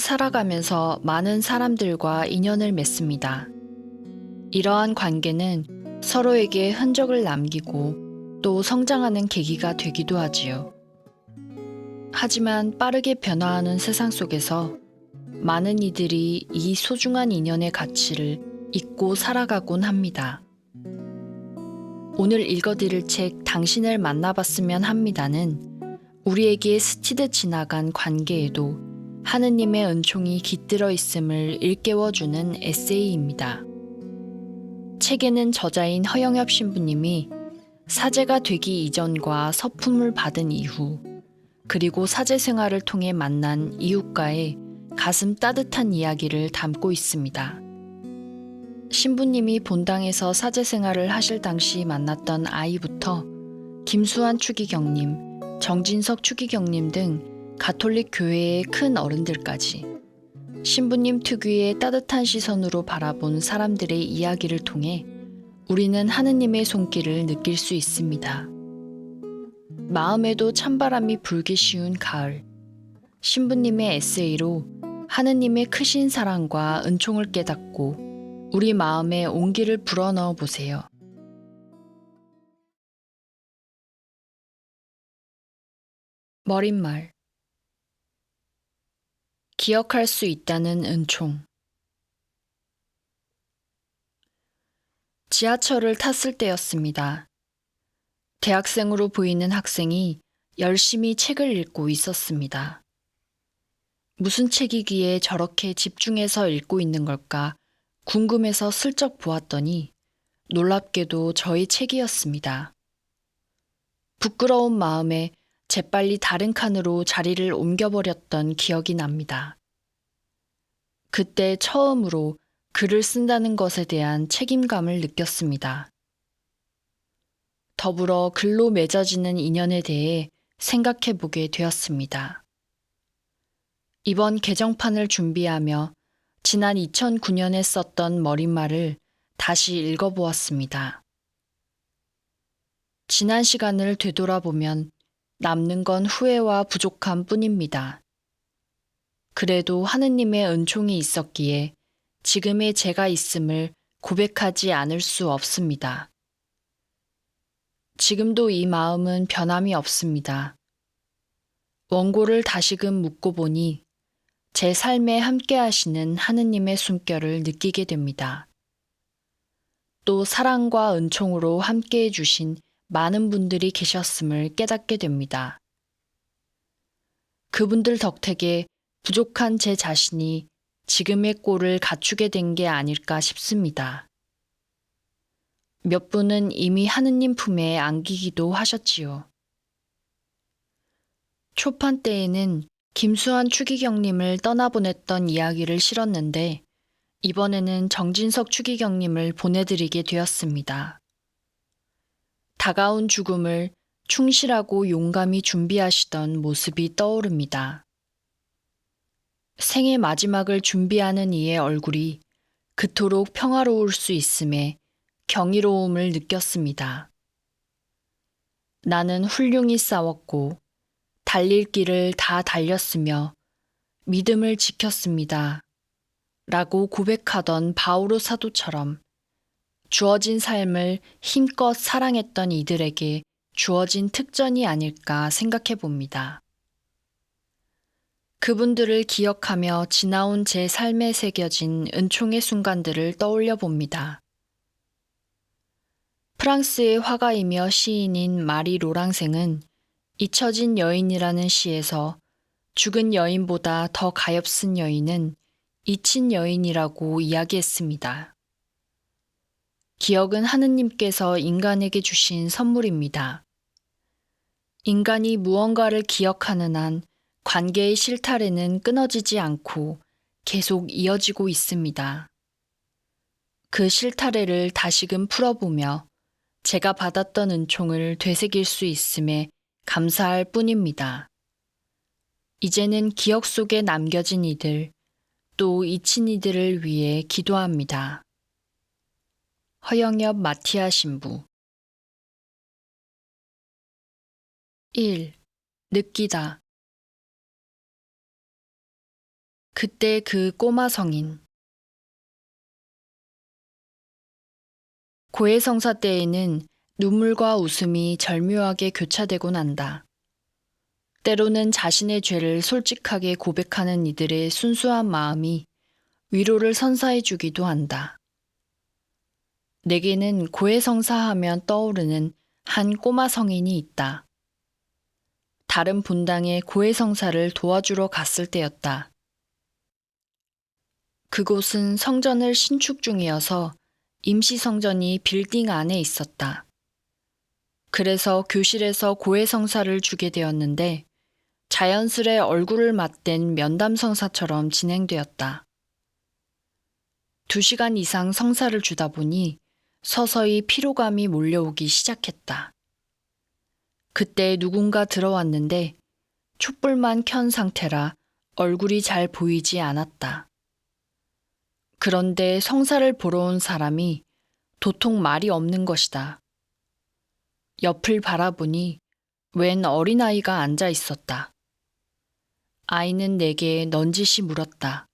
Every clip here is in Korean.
살아가면서 많은 사람들과 인연을 맺습니다. 이러한 관계는 서로에게 흔적을 남기고 또 성장하는 계기가 되기도 하지요. 하지만 빠르게 변화하는 세상 속에서 많은 이들이 이 소중한 인연의 가치를 잊고 살아가곤 합니다. 오늘 읽어드릴 책 당신을 만나봤으면 합니다는 우리에게 스치듯 지나간 관계에도 하느님의 은총이 깃들어 있음을 일깨워주는 에세이입니다. 책에는 저자인 허영엽 신부님이 사제가 되기 이전과 서품을 받은 이후, 그리고 사제 생활을 통해 만난 이웃과의 가슴 따뜻한 이야기를 담고 있습니다. 신부님이 본당에서 사제 생활을 하실 당시 만났던 아이부터 김수환 추기경님, 정진석 추기경님 등 가톨릭 교회의 큰 어른들까지 신부님 특유의 따뜻한 시선으로 바라본 사람들의 이야기를 통해 우리는 하느님의 손길을 느낄 수 있습니다. 마음에도 찬바람이 불기 쉬운 가을, 신부님의 에세이로 하느님의 크신 사랑과 은총을 깨닫고 우리 마음에 온기를 불어넣어 보세요. 머릿말. 기억할 수 있다는 은총. 지하철을 탔을 때였습니다. 대학생으로 보이는 학생이 열심히 책을 읽고 있었습니다. 무슨 책이기에 저렇게 집중해서 읽고 있는 걸까 궁금해서 슬쩍 보았더니 놀랍게도 저의 책이었습니다. 부끄러운 마음에 재빨리 다른 칸으로 자리를 옮겨버렸던 기억이 납니다. 그때 처음으로 글을 쓴다는 것에 대한 책임감을 느꼈습니다. 더불어 글로 맺어지는 인연에 대해 생각해 보게 되었습니다. 이번 개정판을 준비하며 지난 2009년에 썼던 머릿말을 다시 읽어보았습니다. 지난 시간을 되돌아보면 남는 건 후회와 부족함 뿐입니다. 그래도 하느님의 은총이 있었기에 지금의 제가 있음을 고백하지 않을 수 없습니다. 지금도 이 마음은 변함이 없습니다. 원고를 다시금 묻고 보니 제 삶에 함께 하시는 하느님의 숨결을 느끼게 됩니다. 또 사랑과 은총으로 함께 해주신 많은 분들이 계셨음을 깨닫게 됩니다. 그분들 덕택에 부족한 제 자신이 지금의 꼴을 갖추게 된 게 아닐까 싶습니다. 몇 분은 이미 하느님 품에 안기기도 하셨지요. 초판 때에는 김수환 추기경님을 떠나보냈던 이야기를 실었는데 이번에는 정진석 추기경님을 보내드리게 되었습니다. 다가온 죽음을 충실하고 용감히 준비하시던 모습이 떠오릅니다. 생의 마지막을 준비하는 이의 얼굴이 그토록 평화로울 수 있음에 경이로움을 느꼈습니다. 나는 훌륭히 싸웠고 달릴 길을 다 달렸으며 믿음을 지켰습니다. 라고 고백하던 바오로 사도처럼 주어진 삶을 힘껏 사랑했던 이들에게 주어진 특전이 아닐까 생각해 봅니다. 그분들을 기억하며 지나온 제 삶에 새겨진 은총의 순간들을 떠올려 봅니다. 프랑스의 화가이며 시인인 마리 로랑생은 잊혀진 여인이라는 시에서 죽은 여인보다 더 가엾은 여인은 잊힌 여인이라고 이야기했습니다. 기억은 하느님께서 인간에게 주신 선물입니다. 인간이 무언가를 기억하는 한 관계의 실타래는 끊어지지 않고 계속 이어지고 있습니다. 그 실타래를 다시금 풀어보며 제가 받았던 은총을 되새길 수 있음에 감사할 뿐입니다. 이제는 기억 속에 남겨진 이들, 또 잊힌 이들을 위해 기도합니다. 허영엽 마티아 신부. 1. 느끼다. 그때 그 꼬마 성인. 고해성사 때에는 눈물과 웃음이 절묘하게 교차되곤 한다. 때로는 자신의 죄를 솔직하게 고백하는 이들의 순수한 마음이 위로를 선사해 주기도 한다. 내게는 고해성사하면 떠오르는 한 꼬마 성인이 있다. 다른 분당에 고해성사를 도와주러 갔을 때였다. 그곳은 성전을 신축 중이어서 임시 성전이 빌딩 안에 있었다. 그래서 교실에서 고해성사를 주게 되었는데 자연스레 얼굴을 맞댄 면담 성사처럼 진행되었다. 2시간 이상 성사를 주다 보니 서서히 피로감이 몰려오기 시작했다. 그때 누군가 들어왔는데 촛불만 켠 상태라 얼굴이 잘 보이지 않았다. 그런데 성사를 보러 온 사람이 도통 말이 없는 것이다. 옆을 바라보니 웬 어린아이가 앉아 있었다. 아이는 내게 넌지시 물었다.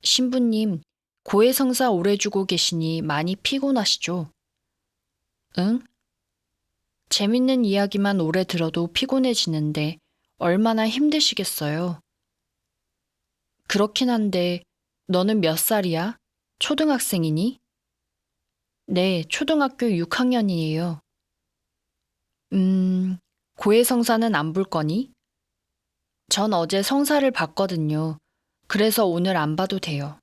신부님, 고해성사 오래 주고 계시니 많이 피곤하시죠? 응? 재밌는 이야기만 오래 들어도 피곤해지는데 얼마나 힘드시겠어요? 그렇긴 한데 너는 몇 살이야? 초등학생이니? 네, 초등학교 6학년이에요. 고해성사는 안 볼 거니? 전 어제 성사를 봤거든요. 그래서 오늘 안 봐도 돼요.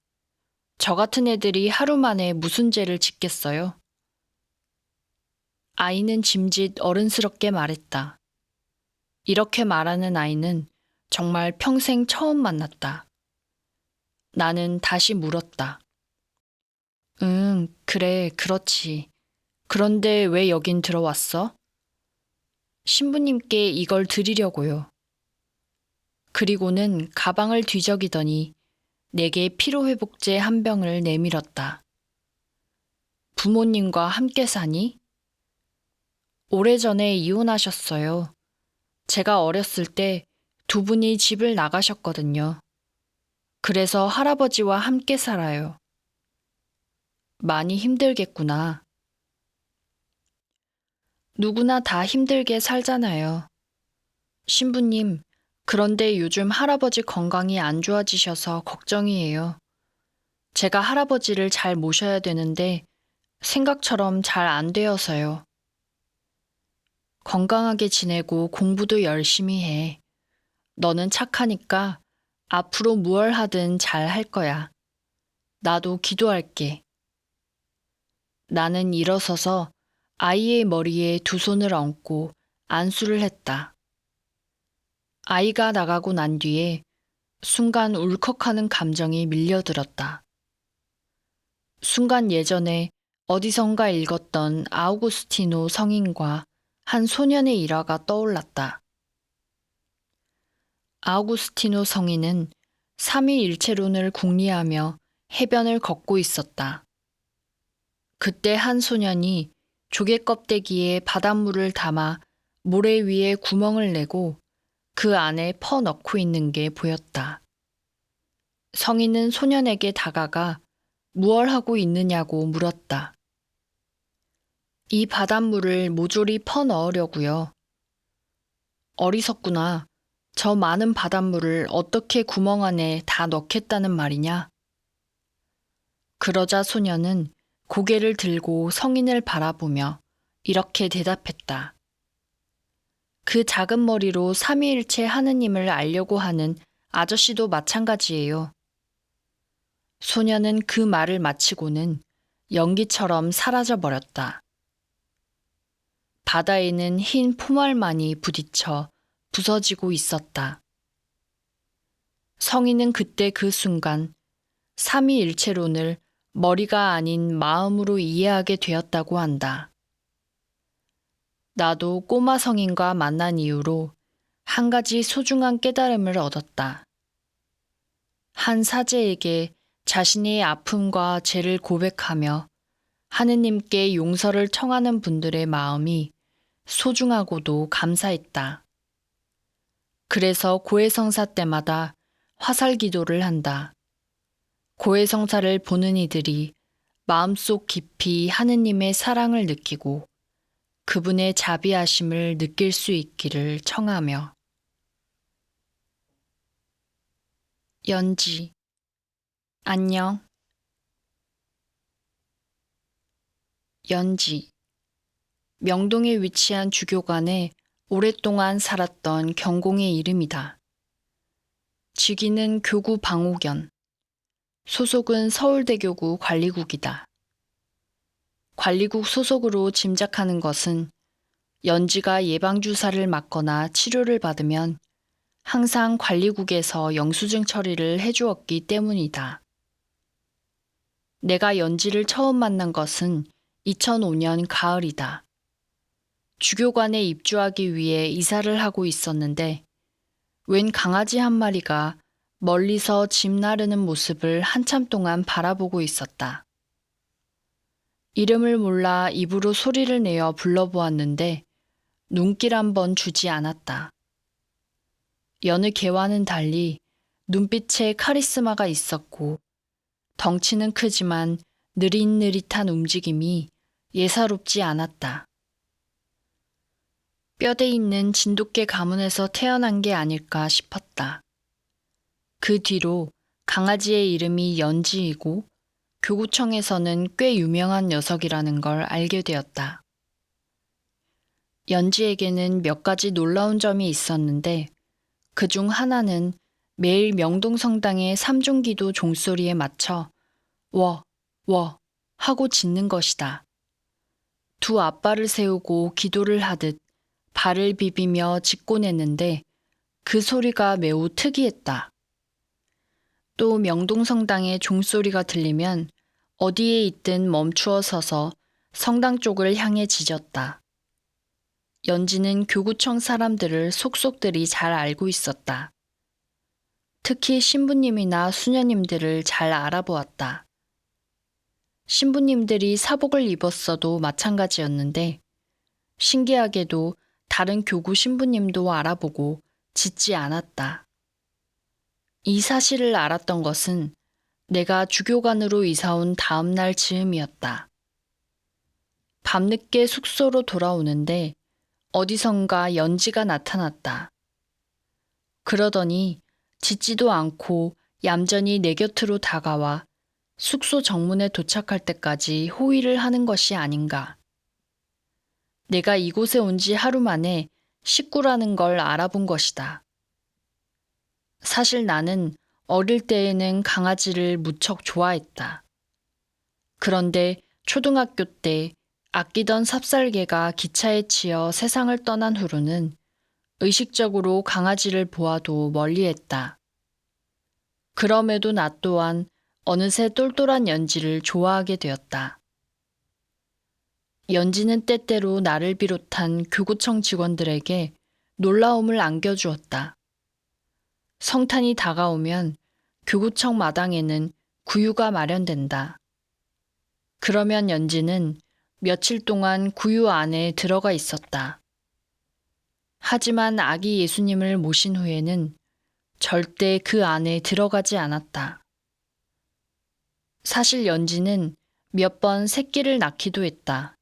저 같은 애들이 하루 만에 무슨 죄를 짓겠어요? 아이는 짐짓 어른스럽게 말했다. 이렇게 말하는 아이는 정말 평생 처음 만났다. 나는 다시 물었다. 그래, 그렇지. 그런데 왜 여긴 들어왔어? 신부님께 이걸 드리려고요. 그리고는 가방을 뒤적이더니 내게 피로회복제 한 병을 내밀었다. 부모님과 함께 사니? 오래전에 이혼하셨어요. 제가 어렸을 때 2분이 집을 나가셨거든요. 그래서 할아버지와 함께 살아요. 많이 힘들겠구나. 누구나 다 힘들게 살잖아요. 신부님, 그런데 요즘 할아버지 건강이 안 좋아지셔서 걱정이에요. 제가 할아버지를 잘 모셔야 되는데 생각처럼 잘 안 되어서요. 건강하게 지내고 공부도 열심히 해. 너는 착하니까 앞으로 무얼 하든 잘 할 거야. 나도 기도할게. 나는 일어서서 아이의 머리에 2 손을 얹고 안수를 했다. 아이가 나가고 난 뒤에 순간 울컥하는 감정이 밀려들었다. 순간 예전에 어디선가 읽었던 아우구스티노 성인과 한 소년의 일화가 떠올랐다. 아우구스티노 성인은 삼위일체론을 궁리하며 해변을 걷고 있었다. 그때 한 소년이 조개 껍데기에 바닷물을 담아 모래 위에 구멍을 내고 그 안에 퍼 넣고 있는 게 보였다. 성인은 소년에게 다가가 무얼 하고 있느냐고 물었다. 이 바닷물을 모조리 퍼 넣으려고요. 어리석구나. 저 많은 바닷물을 어떻게 구멍 안에 다 넣겠다는 말이냐? 그러자 소년은 고개를 들고 성인을 바라보며 이렇게 대답했다. 그 작은 머리로 삼위일체 하느님을 알려고 하는 아저씨도 마찬가지예요. 소년은 그 말을 마치고는 연기처럼 사라져 버렸다. 바다에는 흰 포말만이 부딪혀 부서지고 있었다. 성인은 그때 그 순간 삼위일체론을 머리가 아닌 마음으로 이해하게 되었다고 한다. 나도 꼬마 성인과 만난 이후로 한 가지 소중한 깨달음을 얻었다. 한 사제에게 자신의 아픔과 죄를 고백하며 하느님께 용서를 청하는 분들의 마음이 소중하고도 감사했다. 그래서 고해성사 때마다 화살 기도를 한다. 고해성사를 보는 이들이 마음속 깊이 하느님의 사랑을 느끼고 그분의 자비하심을 느낄 수 있기를 청하며. 연지, 안녕. 연지, 명동에 위치한 주교관에 오랫동안 살았던 경공의 이름이다. 직위는 교구 방옥연, 소속은 서울대교구 관리국이다. 관리국 소속으로 짐작하는 것은 연지가 예방주사를 맞거나 치료를 받으면 항상 관리국에서 영수증 처리를 해주었기 때문이다. 내가 연지를 처음 만난 것은 2005년 가을이다. 주교관에 입주하기 위해 이사를 하고 있었는데 웬 강아지 한 마리가 멀리서 짐 나르는 모습을 한참 동안 바라보고 있었다. 이름을 몰라 입으로 소리를 내어 불러보았는데 눈길 한번 주지 않았다. 여느 개와는 달리 눈빛에 카리스마가 있었고 덩치는 크지만 느릿느릿한 움직임이 예사롭지 않았다. 뼈대 있는 진돗개 가문에서 태어난 게 아닐까 싶었다. 그 뒤로 강아지의 이름이 연지이고 교구청에서는 꽤 유명한 녀석이라는 걸 알게 되었다. 연지에게는 몇 가지 놀라운 점이 있었는데 그중 하나는 매일 명동성당의 삼중기도 종소리에 맞춰 워, 워 하고 짖는 것이다. 두 앞발을 세우고 기도를 하듯 발을 비비며 짖곤 했는데 그 소리가 매우 특이했다. 또 명동성당의 종소리가 들리면 어디에 있든 멈추어 서서 성당 쪽을 향해 짖었다. 연지는 교구청 사람들을 속속들이 잘 알고 있었다. 특히 신부님이나 수녀님들을 잘 알아보았다. 신부님들이 사복을 입었어도 마찬가지였는데 신기하게도 다른 교구 신부님도 알아보고 짖지 않았다. 이 사실을 알았던 것은 내가 주교관으로 이사온 다음 날 즈음이었다. 밤늦게 숙소로 돌아오는데 어디선가 연지가 나타났다. 그러더니 짖지도 않고 얌전히 내 곁으로 다가와 숙소 정문에 도착할 때까지 호의를 하는 것이 아닌가. 내가 이곳에 온 지 하루 만에 식구라는 걸 알아본 것이다. 사실 나는 어릴 때에는 강아지를 무척 좋아했다. 그런데 초등학교 때 아끼던 삽살개가 기차에 치여 세상을 떠난 후로는 의식적으로 강아지를 보아도 멀리했다. 그럼에도 나 또한 어느새 똘똘한 연지를 좋아하게 되었다. 연지는 때때로 나를 비롯한 교구청 직원들에게 놀라움을 안겨주었다. 성탄이 다가오면 교구청 마당에는 구유가 마련된다. 그러면 연지는 며칠 동안 구유 안에 들어가 있었다. 하지만 아기 예수님을 모신 후에는 절대 그 안에 들어가지 않았다. 사실 연지는 몇 번 새끼를 낳기도 했다.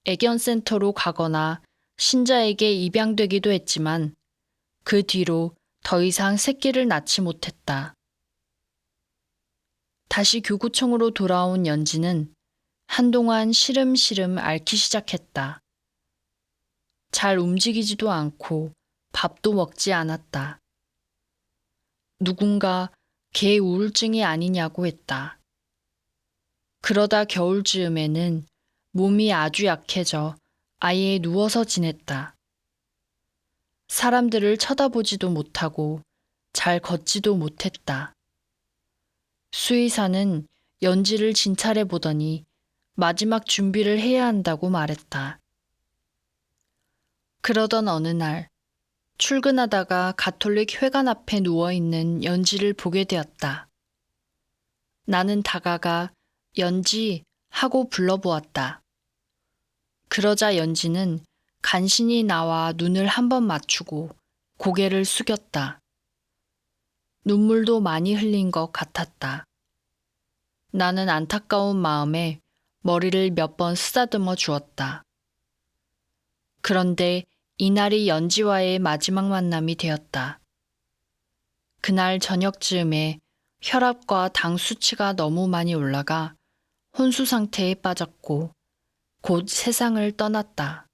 애견센터로 가거나 신자에게 입양되기도 했지만 그 뒤로 더 이상 새끼를 낳지 못했다. 다시 교구청으로 돌아온 연지는 한동안 시름시름 앓기 시작했다. 잘 움직이지도 않고 밥도 먹지 않았다. 누군가 개 우울증이 아니냐고 했다. 그러다 겨울 즈음에는 몸이 아주 약해져 아예 누워서 지냈다. 사람들을 쳐다보지도 못하고 잘 걷지도 못했다. 수의사는 연지를 진찰해 보더니 마지막 준비를 해야 한다고 말했다. 그러던 어느 날 출근하다가 가톨릭 회관 앞에 누워있는 연지를 보게 되었다. 나는 다가가 연지 하고 불러보았다. 그러자 연지는 간신히 나와 눈을 한번 맞추고 고개를 숙였다. 눈물도 많이 흘린 것 같았다. 나는 안타까운 마음에 머리를 몇 번 쓰다듬어 주었다. 그런데 이날이 연지와의 마지막 만남이 되었다. 그날 저녁쯤에 혈압과 당 수치가 너무 많이 올라가 혼수 상태에 빠졌고 곧 세상을 떠났다.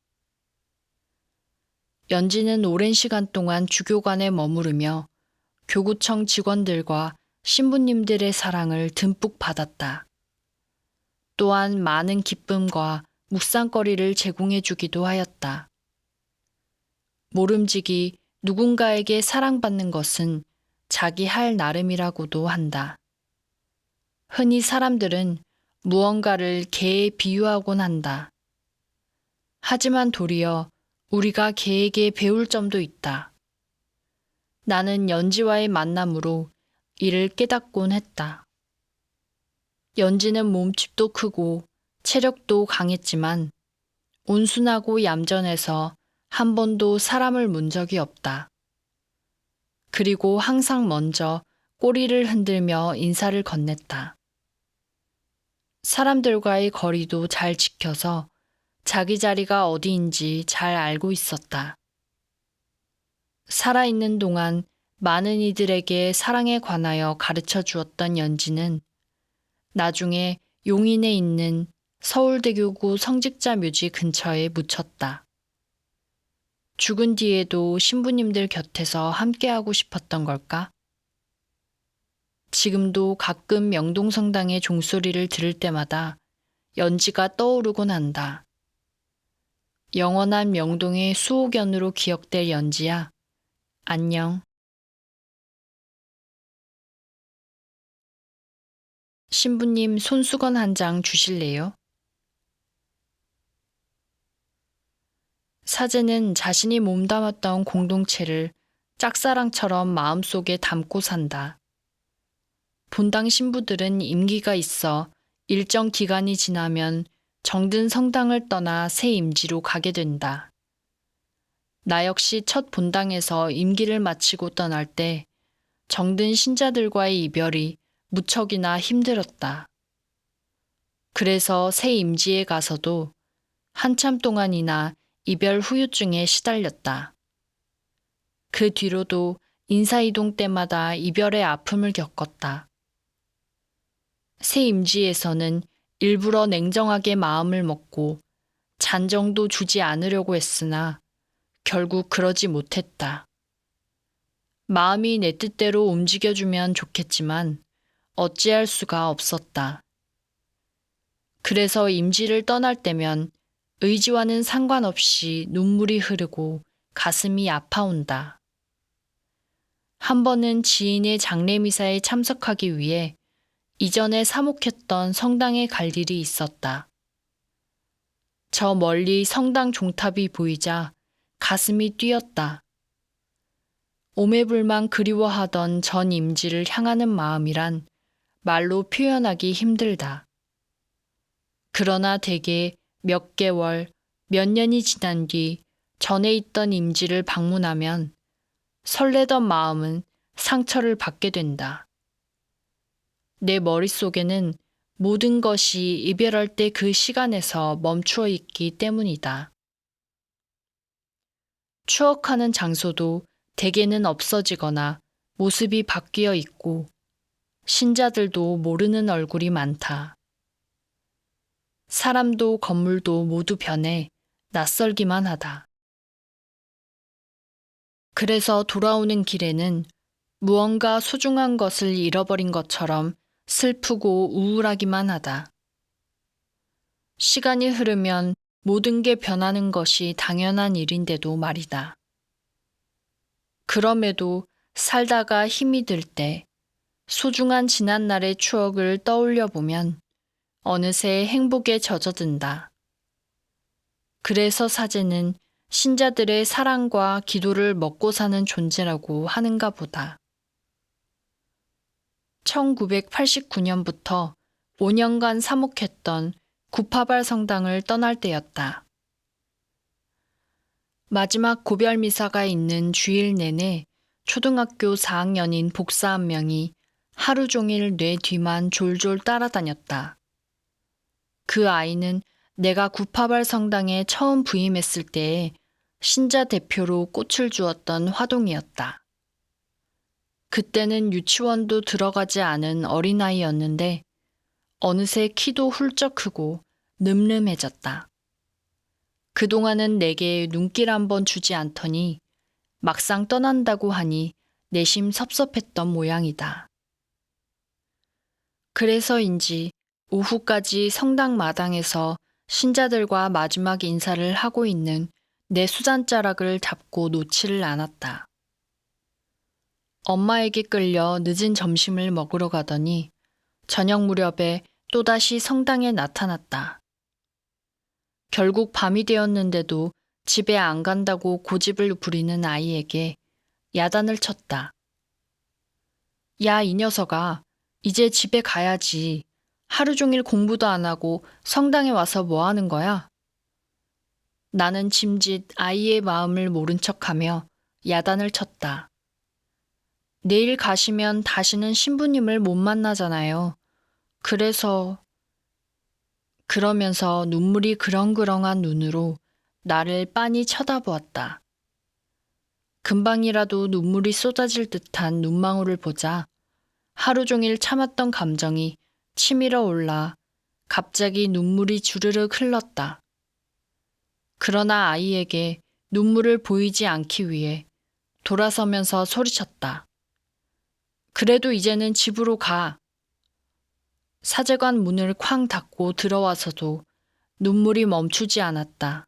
연지는 오랜 시간 동안 주교관에 머무르며 교구청 직원들과 신부님들의 사랑을 듬뿍 받았다. 또한 많은 기쁨과 묵상거리를 제공해 주기도 하였다. 모름지기 누군가에게 사랑받는 것은 자기 할 나름이라고도 한다. 흔히 사람들은 무언가를 개에 비유하곤 한다. 하지만 도리어 우리가 개에게 배울 점도 있다. 나는 연지와의 만남으로 이를 깨닫곤 했다. 연지는 몸집도 크고 체력도 강했지만 온순하고 얌전해서 한 번도 사람을 문 적이 없다. 그리고 항상 먼저 꼬리를 흔들며 인사를 건넸다. 사람들과의 거리도 잘 지켜서 자기 자리가 어디인지 잘 알고 있었다. 살아있는 동안 많은 이들에게 사랑에 관하여 가르쳐 주었던 연지는 나중에 용인에 있는 서울대교구 성직자 묘지 근처에 묻혔다. 죽은 뒤에도 신부님들 곁에서 함께하고 싶었던 걸까? 지금도 가끔 명동성당의 종소리를 들을 때마다 연지가 떠오르곤 한다. 영원한 명동의 수호견으로 기억될 연지야. 안녕. 신부님 손수건 한 장 주실래요? 사제는 자신이 몸담았던 공동체를 짝사랑처럼 마음속에 담고 산다. 본당 신부들은 임기가 있어 일정 기간이 지나면 정든 성당을 떠나 새 임지로 가게 된다. 나 역시 첫 본당에서 임기를 마치고 떠날 때 정든 신자들과의 이별이 무척이나 힘들었다. 그래서 새 임지에 가서도 한참 동안이나 이별 후유증에 시달렸다. 그 뒤로도 인사이동 때마다 이별의 아픔을 겪었다. 새 임지에서는 일부러 냉정하게 마음을 먹고 잔정도 주지 않으려고 했으나 결국 그러지 못했다. 마음이 내 뜻대로 움직여주면 좋겠지만 어찌할 수가 없었다. 그래서 임지를 떠날 때면 의지와는 상관없이 눈물이 흐르고 가슴이 아파온다. 한 번은 지인의 장례미사에 참석하기 위해 이전에 사목했던 성당에 갈 일이 있었다. 저 멀리 성당 종탑이 보이자 가슴이 뛰었다. 오매불망 그리워하던 전 임지를 향하는 마음이란 말로 표현하기 힘들다. 그러나 대개 몇 개월, 몇 년이 지난 뒤 전에 있던 임지를 방문하면 설레던 마음은 상처를 받게 된다. 내 머릿속에는 모든 것이 이별할 때 그 시간에서 멈추어 있기 때문이다. 추억하는 장소도 대개는 없어지거나 모습이 바뀌어 있고 신자들도 모르는 얼굴이 많다. 사람도 건물도 모두 변해 낯설기만 하다. 그래서 돌아오는 길에는 무언가 소중한 것을 잃어버린 것처럼 슬프고 우울하기만 하다. 시간이 흐르면 모든 게 변하는 것이 당연한 일인데도 말이다. 그럼에도 살다가 힘이 들 때 소중한 지난날의 추억을 떠올려 보면 어느새 행복에 젖어든다. 그래서 사제는 신자들의 사랑과 기도를 먹고 사는 존재라고 하는가 보다. 1989년부터 5년간 사목했던 구파발 성당을 떠날 때였다. 마지막 고별 미사가 있는 주일 내내 초등학교 4학년인 복사 한 명이 하루 종일 뇌 뒤만 졸졸 따라다녔다. 그 아이는 내가 구파발 성당에 처음 부임했을 때에 신자 대표로 꽃을 주었던 화동이었다. 그때는 유치원도 들어가지 않은 어린아이였는데 어느새 키도 훌쩍 크고 늠름해졌다. 그동안은 내게 눈길 한번 주지 않더니 막상 떠난다고 하니 내심 섭섭했던 모양이다. 그래서인지 오후까지 성당 마당에서 신자들과 마지막 인사를 하고 있는 내 수잔자락을 잡고 놓지를 않았다. 엄마에게 끌려 늦은 점심을 먹으러 가더니 저녁 무렵에 또다시 성당에 나타났다. 결국 밤이 되었는데도 집에 안 간다고 고집을 부리는 아이에게 야단을 쳤다. 야, 이 녀석아, 이제 집에 가야지. 하루 종일 공부도 안 하고 성당에 와서 뭐 하는 거야? 나는 짐짓 아이의 마음을 모른 척하며 야단을 쳤다. 내일 가시면 다시는 신부님을 못 만나잖아요. 그러면서 눈물이 그렁그렁한 눈으로 나를 빤히 쳐다보았다. 금방이라도 눈물이 쏟아질 듯한 눈망울을 보자 하루 종일 참았던 감정이 치밀어 올라 갑자기 눈물이 주르륵 흘렀다. 그러나 아이에게 눈물을 보이지 않기 위해 돌아서면서 소리쳤다. 그래도 이제는 집으로 가. 사제관 문을 쾅 닫고 들어와서도 눈물이 멈추지 않았다.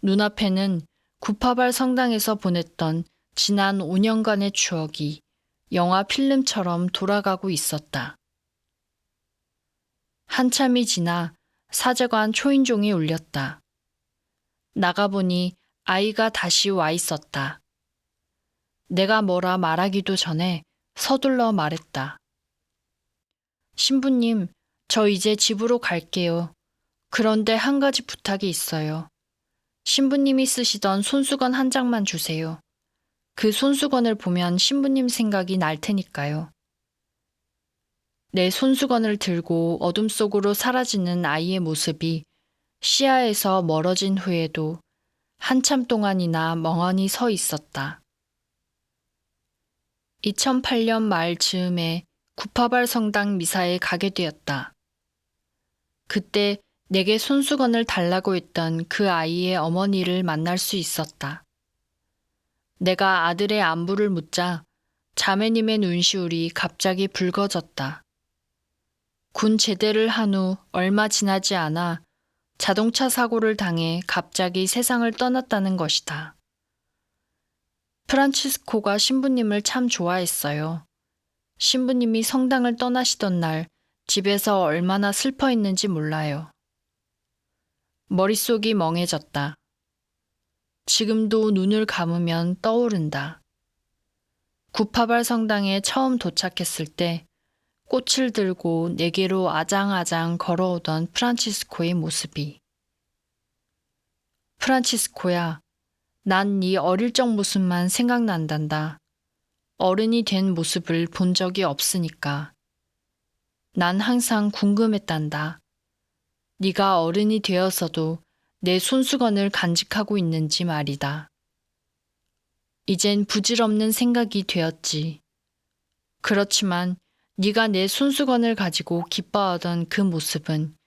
눈앞에는 구파발 성당에서 보냈던 지난 5년간의 추억이 영화 필름처럼 돌아가고 있었다. 한참이 지나 사제관 초인종이 울렸다. 나가보니 아이가 다시 와 있었다. 내가 뭐라 말하기도 전에 서둘러 말했다. 신부님, 저 이제 집으로 갈게요. 그런데 한 가지 부탁이 있어요. 신부님이 쓰시던 손수건 한 장만 주세요. 그 손수건을 보면 신부님 생각이 날 테니까요. 내 손수건을 들고 어둠 속으로 사라지는 아이의 모습이 시야에서 멀어진 후에도 한참 동안이나 멍하니 서 있었다. 2008년 말 즈음에 구파발 성당 미사에 가게 되었다. 그때 내게 손수건을 달라고 했던 그 아이의 어머니를 만날 수 있었다. 내가 아들의 안부를 묻자 자매님의 눈시울이 갑자기 붉어졌다. 군 제대를 한 후 얼마 지나지 않아 자동차 사고를 당해 갑자기 세상을 떠났다는 것이다. 프란치스코가 신부님을 참 좋아했어요. 신부님이 성당을 떠나시던 날 집에서 얼마나 슬퍼했는지 몰라요. 머릿속이 멍해졌다. 지금도 눈을 감으면 떠오른다. 구파발 성당에 처음 도착했을 때 꽃을 들고 내게로 아장아장 걸어오던 프란치스코의 모습이. 프란치스코야, 난 네 어릴 적 모습만 생각난단다. 어른이 된 모습을 본 적이 없으니까. 난 항상 궁금했단다. 네가 어른이 되어서도 내 손수건을 간직하고 있는지 말이다. 이젠 부질없는 생각이 되었지. 그렇지만 네가 내 손수건을 가지고 기뻐하던 그 모습은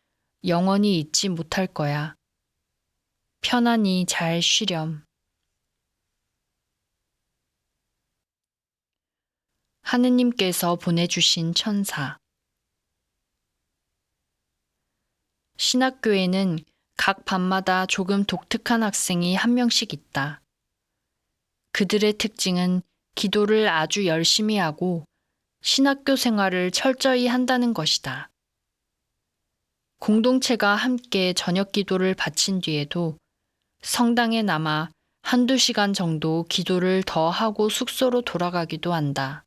영원히 잊지 못할 거야. 편안히 잘 쉬렴. 하느님께서 보내주신 천사. 신학교에는 각 반마다 조금 독특한 학생이 한 명씩 있다. 그들의 특징은 기도를 아주 열심히 하고 신학교 생활을 철저히 한다는 것이다. 공동체가 함께 저녁 기도를 바친 뒤에도 성당에 남아 한두 시간 정도 기도를 더 하고 숙소로 돌아가기도 한다.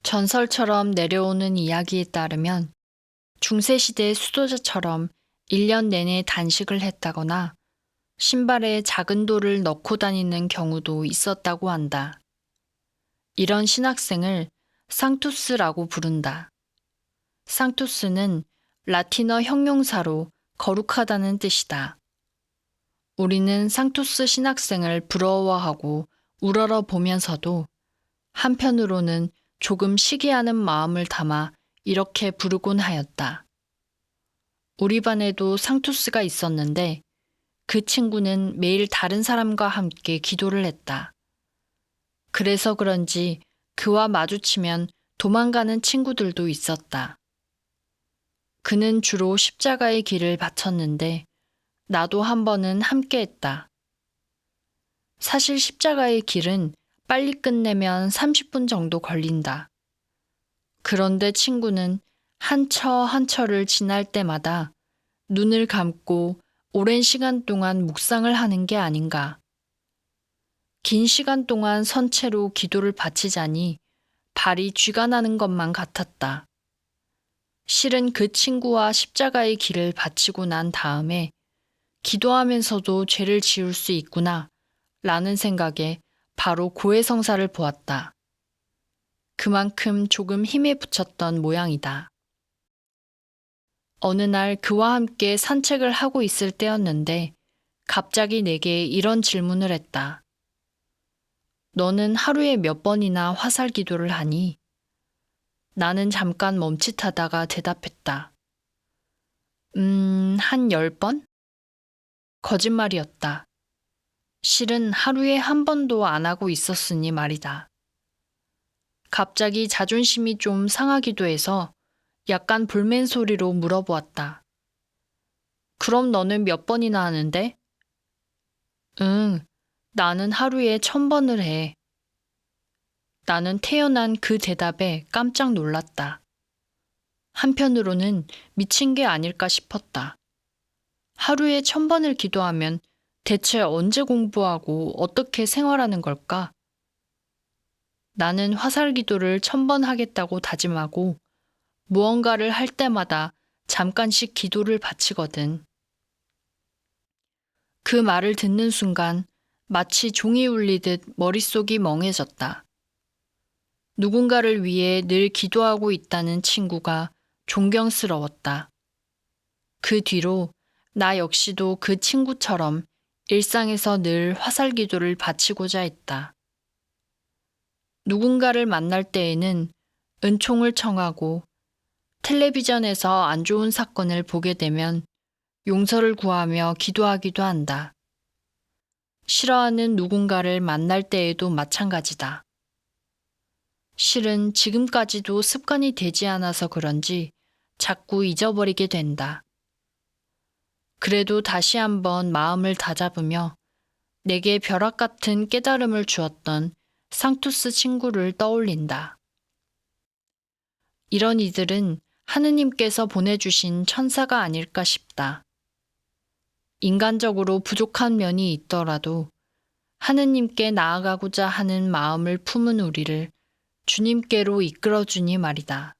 전설처럼 내려오는 이야기에 따르면 중세시대 수도자처럼 1년 내내 단식을 했다거나 신발에 작은 돌을 넣고 다니는 경우도 있었다고 한다. 이런 신학생을 상투스라고 부른다. 상투스는 라틴어 형용사로 거룩하다는 뜻이다. 우리는 상투스 신학생을 부러워하고 우러러 보면서도 한편으로는 조금 시기하는 마음을 담아 이렇게 부르곤 하였다. 우리 반에도 상투스가 있었는데 그 친구는 매일 다른 사람과 함께 기도를 했다. 그래서 그런지 그와 마주치면 도망가는 친구들도 있었다. 그는 주로 십자가의 길을 바쳤는데 나도 한 번은 함께 했다. 사실 십자가의 길은 빨리 끝내면 30분 정도 걸린다. 그런데 친구는 한 처 한 처를 지날 때마다 눈을 감고 오랜 시간 동안 묵상을 하는 게 아닌가. 긴 시간 동안 선체로 기도를 바치자니 발이 쥐가 나는 것만 같았다. 실은 그 친구와 십자가의 길을 바치고 난 다음에 기도하면서도 죄를 지을 수 있구나 라는 생각에 바로 고해성사를 보았다. 그만큼 조금 힘에 부쳤던 모양이다. 어느 날 그와 함께 산책을 하고 있을 때였는데 갑자기 내게 이런 질문을 했다. 너는 하루에 몇 번이나 화살 기도를 하니? 나는 잠깐 멈칫하다가 대답했다. 한 10번? 거짓말이었다. 실은 하루에 한 번도 안 하고 있었으니 말이다. 갑자기 자존심이 좀 상하기도 해서 약간 불맨 소리로 물어보았다. 그럼 너는 몇 번이나 하는데? 응, 나는 하루에 1000번을 해. 나는 태어난 그 대답에 깜짝 놀랐다. 한편으로는 미친 게 아닐까 싶었다. 하루에 1000번을 기도하면 대체 언제 공부하고 어떻게 생활하는 걸까? 나는 화살 기도를 1000번 하겠다고 다짐하고 무언가를 할 때마다 잠깐씩 기도를 바치거든. 그 말을 듣는 순간 마치 종이 울리듯 머릿속이 멍해졌다. 누군가를 위해 늘 기도하고 있다는 친구가 존경스러웠다. 그 뒤로 나 역시도 그 친구처럼 일상에서 늘 화살 기도를 바치고자 했다. 누군가를 만날 때에는 은총을 청하고 텔레비전에서 안 좋은 사건을 보게 되면 용서를 구하며 기도하기도 한다. 싫어하는 누군가를 만날 때에도 마찬가지다. 실은 지금까지도 습관이 되지 않아서 그런지 자꾸 잊어버리게 된다. 그래도 다시 한번 마음을 다잡으며 내게 벼락 같은 깨달음을 주었던 상투스 친구를 떠올린다. 이런 이들은 하느님께서 보내주신 천사가 아닐까 싶다. 인간적으로 부족한 면이 있더라도 하느님께 나아가고자 하는 마음을 품은 우리를 주님께로 이끌어주니 말이다.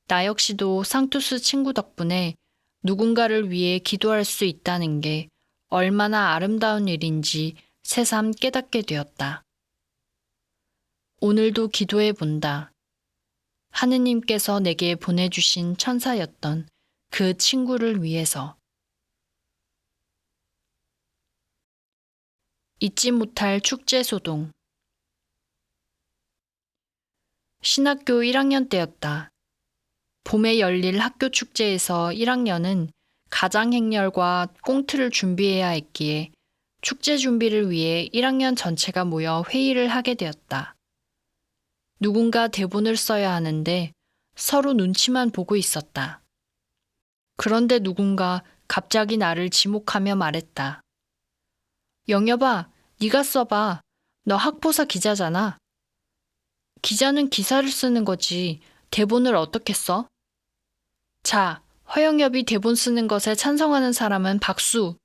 나 역시도 상투스 친구 덕분에 누군가를 위해 기도할 수 있다는 게 얼마나 아름다운 일인지 새삼 깨닫게 되었다. 오늘도 기도해 본다. 하느님께서 내게 보내주신 천사였던 그 친구를 위해서. 잊지 못할 축제 소동. 신학교 1학년 때였다. 봄에 열릴 학교 축제에서 1학년은 가장 행렬과 꽁트를 준비해야 했기에 축제 준비를 위해 1학년 전체가 모여 회의를 하게 되었다. 누군가 대본을 써야 하는데 서로 눈치만 보고 있었다. 그런데 누군가 갑자기 나를 지목하며 말했다. 영엽아, 네가 써봐. 너 학보사 기자잖아. 기자는 기사를 쓰는 거지. 대본을 어떻게 써? 자, 허영엽이 대본 쓰는 것에 찬성하는 사람은 박수.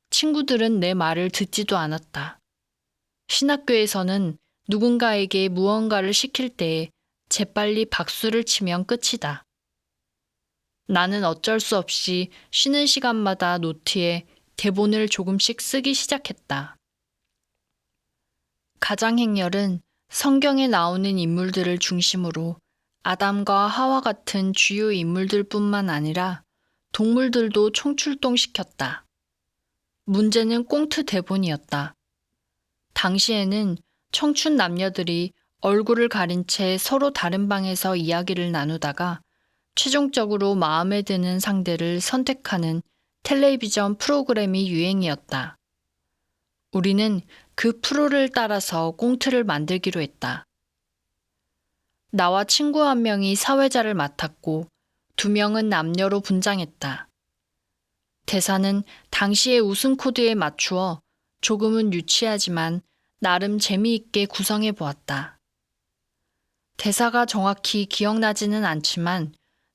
친구들은 내 말을 듣지도 않았다. 신학교에서는 누군가에게 무언가를 시킬 때 재빨리 박수를 치면 끝이다. 나는 어쩔 수 없이 쉬는 시간마다 노트에 대본을 조금씩 쓰기 시작했다. 가장행렬은 성경에 나오는 인물들을 중심으로 아담과 하와 같은 주요 인물들뿐만 아니라 동물들도 총출동시켰다. 문제는 꽁트 대본이었다. 당시에는 청춘 남녀들이 얼굴을 가린 채 서로 다른 방에서 이야기를 나누다가 최종적으로 마음에 드는 상대를 선택하는 텔레비전 프로그램이 유행이었다. 우리는 그 프로를 따라서 꽁트를 만들기로 했다. 나와 친구 한 명이 사회자를 맡았고 2명은 남녀로 분장했다. 대사는 당시의 웃음 코드에 맞추어 조금은 유치하지만 나름 재미있게 구성해 보았다. 대사가 정확히 기억나지는 않지만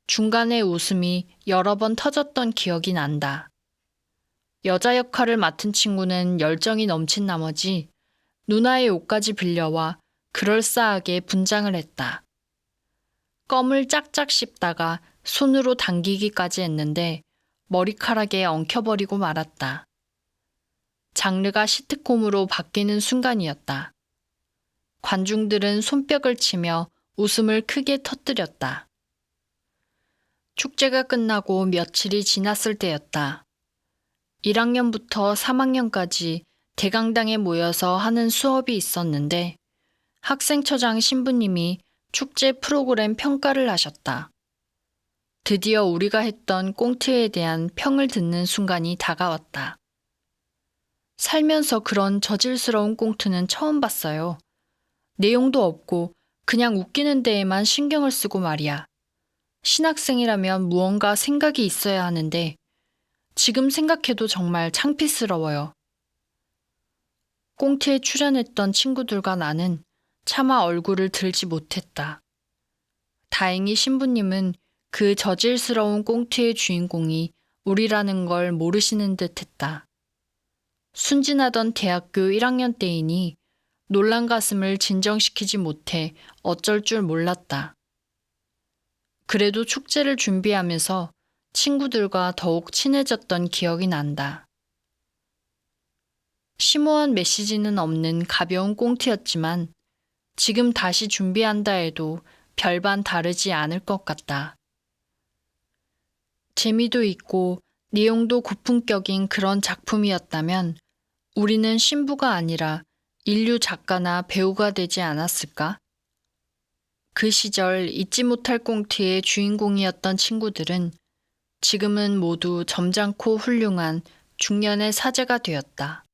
중간에 웃음이 여러 번 터졌던 기억이 난다. 여자 역할을 맡은 친구는 열정이 넘친 나머지 누나의 옷까지 빌려와 그럴싸하게 분장을 했다. 껌을 짝짝 씹다가 손으로 당기기까지 했는데 머리카락에 엉켜버리고 말았다. 장르가 시트콤으로 바뀌는 순간이었다. 관중들은 손뼉을 치며 웃음을 크게 터뜨렸다. 축제가 끝나고 며칠이 지났을 때였다. 1학년부터 3학년까지 대강당에 모여서 하는 수업이 있었는데 학생처장 신부님이 축제 프로그램 평가를 하셨다. 드디어 우리가 했던 꽁트에 대한 평을 듣는 순간이 다가왔다. 살면서 그런 저질스러운 꽁트는 처음 봤어요. 내용도 없고 그냥 웃기는 데에만 신경을 쓰고 말이야. 신학생이라면 무언가 생각이 있어야 하는데 지금 생각해도 정말 창피스러워요. 꽁트에 출연했던 친구들과 나는 차마 얼굴을 들지 못했다. 다행히 신부님은 그 저질스러운 꽁트의 주인공이 우리라는 걸 모르시는 듯 했다. 순진하던 대학교 1학년 때이니 놀란 가슴을 진정시키지 못해 어쩔 줄 몰랐다. 그래도 축제를 준비하면서 친구들과 더욱 친해졌던 기억이 난다. 심오한 메시지는 없는 가벼운 꽁트였지만 지금 다시 준비한다 해도 별반 다르지 않을 것 같다. 재미도 있고 내용도 고품격인 그런 작품이었다면 우리는 신부가 아니라 인류 작가나 배우가 되지 않았을까? 그 시절 잊지 못할 꽁트의 주인공이었던 친구들은 지금은 모두 점잖고 훌륭한 중년의 사제가 되었다.